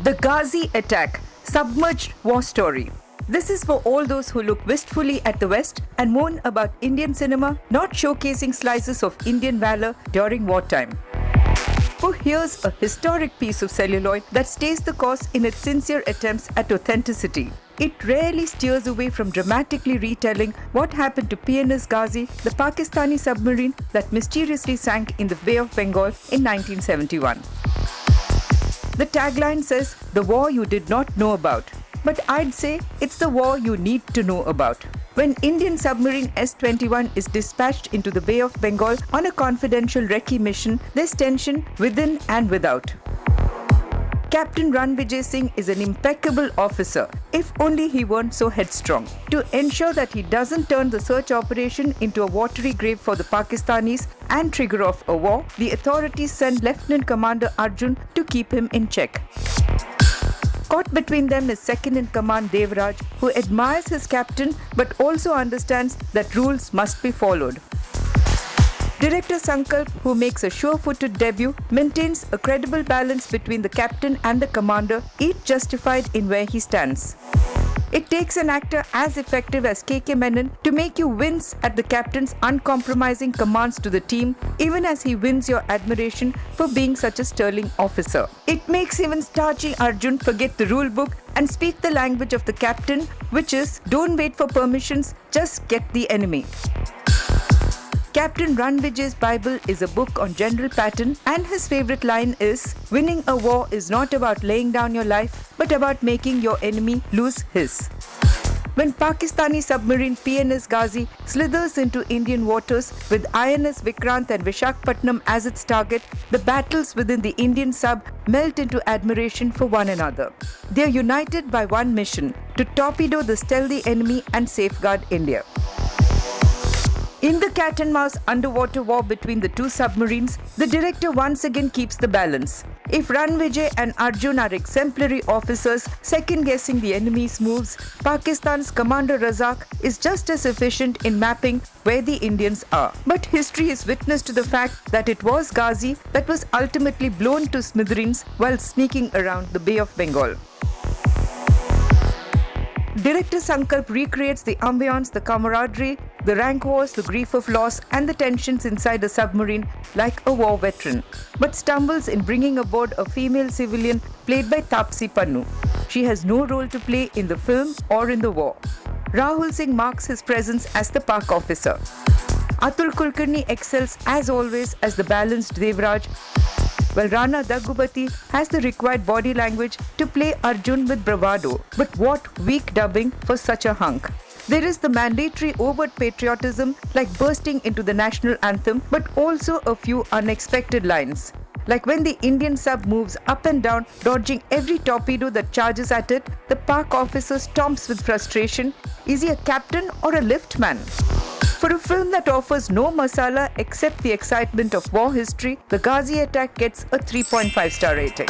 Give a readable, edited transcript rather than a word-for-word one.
The Ghazi attack, submerged war story. This is for all those who look wistfully at the West and moan about Indian cinema not showcasing slices of Indian valor during wartime. For here's a historic piece of celluloid that stays the course in its sincere attempts at authenticity. It rarely steers away from dramatically retelling what happened to PNS Ghazi, the Pakistani submarine that mysteriously sank in the Bay of Bengal in 1971. The tagline says, "The war you did not know about." But I'd say it's the war you need to know about. When Indian submarine S-21 is dispatched into the Bay of Bengal on a confidential recce mission, there's tension within and without. Captain Rana Singh is an impeccable officer, if only he weren't so headstrong. To ensure that he doesn't turn the search operation into a watery grave for the Pakistanis and trigger off a war, the authorities send Lieutenant Commander Arjun to keep him in check. Caught between them is second-in-command Devraj, who admires his captain but also understands that rules must be followed. Director Sankalp, who makes a sure-footed debut, maintains a credible balance between the captain and the commander, each justified in where he stands. It takes an actor as effective as KK Menon to make you wince at the captain's uncompromising commands to the team, even as he wins your admiration for being such a sterling officer. It makes even starchy Arjun forget the rule book and speak the language of the captain, which is, don't wait for permissions, just get the enemy. Captain Ranvijay's Bible is a book on general pattern, and his favorite line is, "Winning a war is not about laying down your life, but about making your enemy lose his." When Pakistani submarine PNS Ghazi slithers into Indian waters with INS Vikrant and Vishakhapatnam as its target, the battles within the Indian sub melt into admiration for one another. They are united by one mission: to torpedo the stealthy enemy and safeguard India. In the cat and mouse underwater war between the two submarines, the director once again keeps the balance. If Ranvijay and Arjun are exemplary officers second-guessing the enemy's moves, Pakistan's Commander Razak is just as efficient in mapping where the Indians are. But history is witness to the fact that it was Ghazi that was ultimately blown to smithereens while sneaking around the Bay of Bengal. Director Sankalp recreates the ambience, the camaraderie, the rank wars, the grief of loss, and the tensions inside a submarine like a war veteran, but stumbles in bringing aboard a female civilian played by Tapsi Pannu. She has no role to play in the film or in the war. Rahul Singh marks his presence as the Pak officer. Atul Kulkarni excels as always as the balanced Devraj, while Rana Daggubati has the required body language to play Arjun with bravado. But what weak dubbing for such a hunk. There is the mandatory overt patriotism like bursting into the national anthem, but also a few unexpected lines. Like when the Indian sub moves up and down, dodging every torpedo that charges at it, the Pak officer stomps with frustration. Is he a captain or a liftman? For a film that offers no masala except the excitement of war history, the Ghazi attack gets a 3.5-star rating.